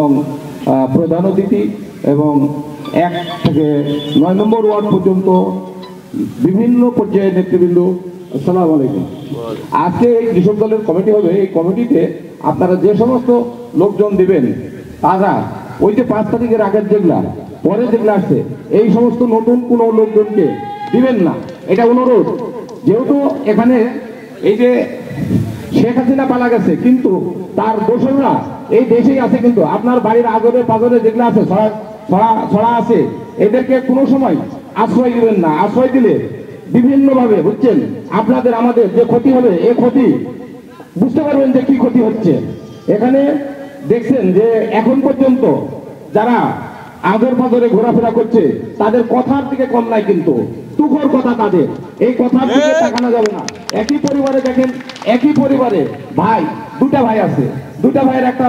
এবং প্রধান অতিথি এবং 1 থেকে 9 নম্বর ওয়ার্ড পর্যন্ত বিভিন্ন পর্যায়ের নেতৃবৃন্দ, আসসালামু আলাইকুম। আজকে কৃষক দলের কমিটি হবে। এই কমিটিতে আপনারা যে সমস্ত লোকজন দিবেন তারা ওই যে 5 তারিখের আগের যেগুলা পরে যেগুলো আসছে এই সমস্ত নতুন কোনো লোকজনকে দিবেন না, এটা অনুরোধ। যেহেতু এখানে এই যে শেখ হাসিনা পালা গেছে, কিন্তু তার দোসররা এই দেশেই আছে, কিন্তু আপনার বাড়ির আগরে পাগরে যেগুলো আছে ছড়া আছে, এদেরকে কোনো সময় আশ্রয় দিবেন না। আশ্রয় দিলে বিভিন্নভাবে, বুঝছেন, আপনাদের আমাদের যে ক্ষতি হবে, এই ক্ষতি বুঝতে পারবেন যে কি ক্ষতি হচ্ছে। এখানে দেখছেন যে এখন পর্যন্ত যারা আগর পাগরে ঘোরাফেরা করছে তাদের কথার দিকে কম নাই, কিন্তু তুখর কথা তাদের, এই কথার দিকে তাকানো যাবে না। একই পরিবারে দেখেন, একই পরিবারে ভাই, দুটা ভাই আছে, দুটা ভাইয়ের একটা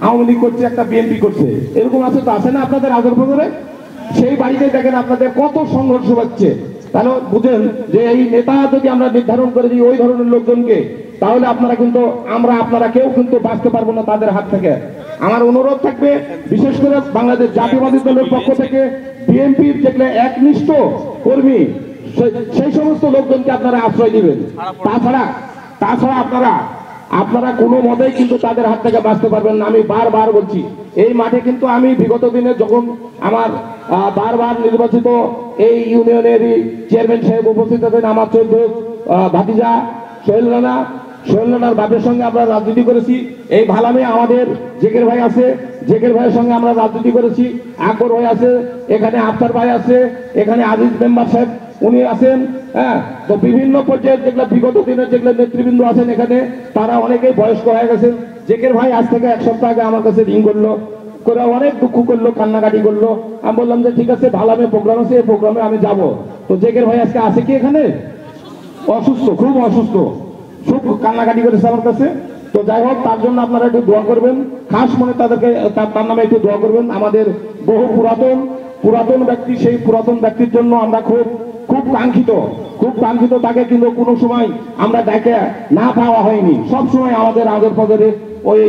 আওয়ামী লীগ করছে, একটা বিএনপি করছে, এরকম আছে তো আছে না আপনাদের আগর পাগরে? সেই বাড়িতে দেখেন আপনাদের কত সংঘর্ষ হচ্ছে। তাহলে বুঝেন যে এই নেতা যদি আমরা নির্ধারণ করে দিই ওই ধরনের লোকজনকে, তাহলে আপনারা কিন্তু আপনারা কেউ কিন্তু বাঁচতে পারবো না তাদের হাত থেকে। আমার অনুরোধ থাকবে, বিশেষ করে বাংলাদেশ জাতীয়বাদী দলের পক্ষ থেকে বিএনপির যেগুলো একনিষ্ঠ কর্মী, সেই সমস্ত লোকজনকে আপনারা আশ্রয় দিবেন। তাছাড়া আপনারা কোনো মতেই কিন্তু তাদের হাত থেকে বাঁচতে পারবেন না। আমি বারবার বলছি, এই মাঠে কিন্তু আমি বিগত দিনে যখন আমার বারবার নির্বাচিত এই ইউনিয়নেরই চেয়ারম্যান সাহেব উপস্থিত আছেন, আমার চৌদ্দ ভাতিজা সোহেল রানার বাপের সঙ্গে আমরা রাজনীতি করেছি। এই ভালামে আমাদের জেকের ভাই আছে, জেকের ভাইয়ের সঙ্গে আমরা রাজনীতি করেছি। আকবর ভাই আছে, এখানে আফতার ভাই আছে, এখানে আজিজ মেম্বার সাহেব উনি আছেন। হ্যাঁ, তো বিভিন্ন পর্যায়ে যেগুলো বিগত দিনের যেগুলো নেতৃবৃন্দ আছেন এখানে, তারা অনেকেই বয়স্ক হয়ে গেছেন। জেকের ভাই আজ থেকে 1 সপ্তাহ আগে আমার কাছে রিং করলো, করে অনেক দুঃখ করলো, কান্নাকাটি করলো। আমি বললাম যে ঠিক আছে, ভালামে প্রোগ্রাম আছে, এই প্রোগ্রামে আমি যাব। তো জেকের ভাই আজকে আছে কি এখানে? অসুস্থ, খুব অসুস্থ, খুব কান্নাকাটি করেছে আমার কাছে। তো যাই হোক, তার জন্য আপনারা একটু দোয়া করবেন, খাস মনে তার নামে একটু দোয়া করবেন। আমাদের বহু পুরাতন ব্যক্তি, সেই পুরাতন ব্যক্তির জন্য আমরা খুব কাঙ্ক্ষিত তাকে কিন্তু কোনো সময় আমরা দেখে না পাওয়া হয়নি। সব সময় আমাদের আগের পদরে ওই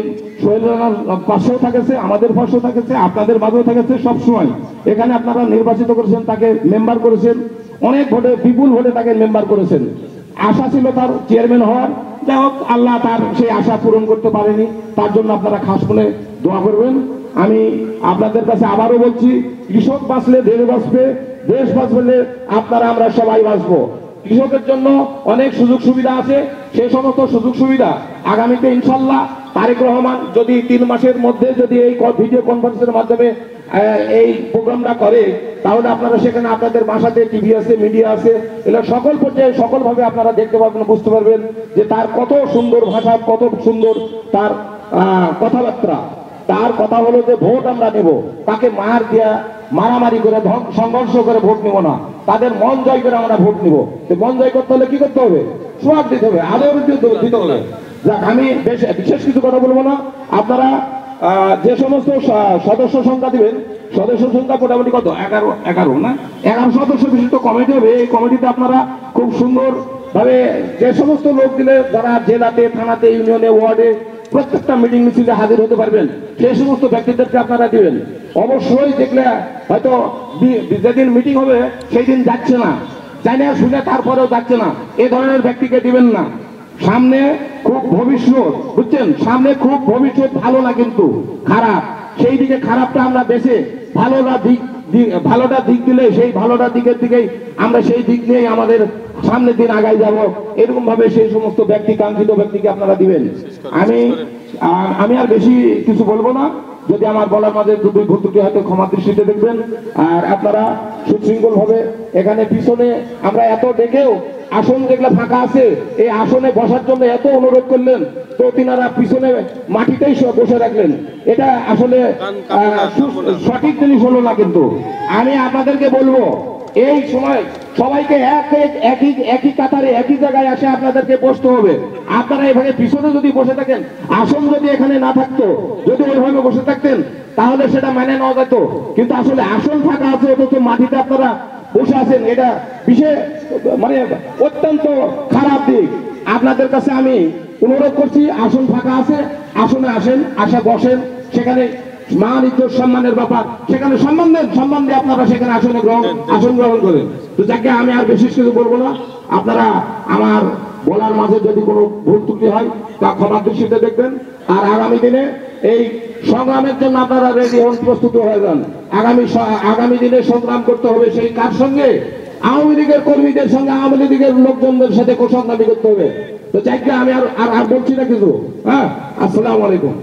সোহেল রানার পাশেও থাকেছে, আমাদের পাশেও থাকেছে, আপনাদের মাঝেও থাকেছে সব সময়। এখানে আপনারা নির্বাচিত করেছেন, তাকে মেম্বার করেছেন, অনেক ভোটে, বিপুল ভোটে তাকে মেম্বার করেছেন। আশা ছিল তার চেয়ারম্যান হওয়ার, যাই হোক আল্লাহ তার সেই আশা পূরণ করতে পারেনি। তার জন্য আপনারা খাস মনে দোয়া করবেন। আমি আপনাদের কাছে আবারও বলছি, কৃষক বাঁচলে দেশ বাঁচবে, দেশ বাঁচলে আপনারা আমরা সবাই বাঁচবো। কৃষকের জন্য অনেক সুযোগ সুবিধা আছে, সেই সমস্ত সুযোগ সুবিধা আগামীতে ইনশাল্লাহ তারেক রহমান যদি 3 মাসের মধ্যে যদি এই ভিডিও কনফারেন্সের মাধ্যমে এই প্রোগ্রামটা করে, তাহলে আপনারা সেখানে আপনাদের বাসাতে টিভি আছে, মিডিয়া আছে, এগুলো সকল পর্যায়ে সকলভাবে আপনারা দেখতে পারবেন, বুঝতে পারবেন যে তার কত সুন্দর ভাষা, কত সুন্দর তার কথাবার্তা। তার কথা হলো যে ভোট আমরা নেব, তাকে মারামারি করে সংঘর্ষ করে ভোট নেব না, তাদের মন জয় করে আমরা ভোট নিব। মন জয় করতে হলে কি করতে হবে? সোয়াব দিতে হবে, আদর দিতে হবে। যাক, আমি বিশেষ কিছু কথা বলবো না। আপনারা যে সমস্ত সদস্য সংখ্যা দিবেন, সদস্য সংখ্যা মোটামুটি কত? 11 না, 11 সদস্য বিশিষ্ট কমিটি হবে। এই কমিটিতে আপনারা খুব সুন্দর ভাবে যে সমস্ত লোক দিলে, যারা জেলাতে, থানাতে, ইউনিয়নে, ওয়ার্ডে প্রত্যেকটা মিটিং মিছিলে হাজির হতে পারবেন, সেই সমস্ত ব্যক্তিদেরকে আপনারা দিবেন। অবশ্যই দেখলে হয়তো যেদিন মিটিং হবে সেই দিন যাচ্ছে না, জানি না শুনে তারপরেও যাচ্ছে না, এ ধরনের ব্যক্তিকে দিবেন না। সামনে খুব ভবিষ্যৎ, বুঝছেন, সামনে খুব ভবিষ্যৎ ভালো না, কিন্তু খারাপ। সেই দিকে খারাপটা আমরা বেছে ভালোটা দিক দিলে সেই ভালোটা দিকের দিকেই আমরা সেই দিক নিয়েই আমাদের সামনের দিন আগাই যাব। এরকম ভাবে সেই সমস্ত ব্যক্তি, কাঙ্ক্ষিত ব্যক্তিকে আপনারা দিবেন। আমি আর বেশি কিছু বলবো না। যদি আমার বলার মাঝে দুই ভুল ত্রুটি হয়তো ক্ষমা দৃষ্টিতে দেখবেন। আর আপনারা সুশৃঙ্খল ভাবে, এখানে পিছনে আমরা এত ডেকেও আসন যেগুলো ফাঁকা আছে, এই আসনে বসার জন্য এত অনুরোধ করলেন, তো তিনারা পিছনে মাটিতেই বসে রাখলেন। এটা আসলে সঠিক জিনিস হলো না। কিন্তু আমি আপনাদেরকে বলবো, এই সময় সবাইকে একই কাতারে একই জায়গায় আসে আপনাদেরকে বসতে হবে। আপনারা এভাবে পিছনে যদি বসে থাকেন, আসন যদি এখানে না থাকতো, যদি ওইভাবে বসে থাকতেন, তাহলে সেটা মেনে নেওয়া যেত। কিন্তু আসলে আসন ফাঁকা আছে, অথচ মাটিতে আপনারা বসে আছেন, এটা বিশেষ অত্যন্ত খারাপ দিক। আপনাদের কাছে আমি অনুরোধ করছি, আসন ফাঁকা আছে, আসনে আসেন, বসেন, সেখানে মান ইজ্জত সম্মানের ব্যাপার, সেখানে সম্মান দেন, সম্মান দিয়ে আপনারা সেখানে আসন গ্রহণ করেন। তো যাকে আমি আর বেশি কিছু বলবো না, আপনারা আমার বলার মাঝে যদি কোনো ভুল ত্রুটি হয় তা ক্ষমার দৃষ্টিতে দেখবেন। আর আগামী দিনে এই সংগ্রামের জন্য আপনারা রেডি হন, প্রস্তুত হয়ে যান। আগামী দিনে সংগ্রাম করতে হবে সেই কার সঙ্গে? আওয়ামী লীগের কর্মীদের সঙ্গে, আওয়ামী লীগের লোকজনদের সাথে সংগ্রামী করতে হবে। তো যাকে আমি আর বলছি না কিছু। হ্যাঁ, আসসালামু আলাইকুম।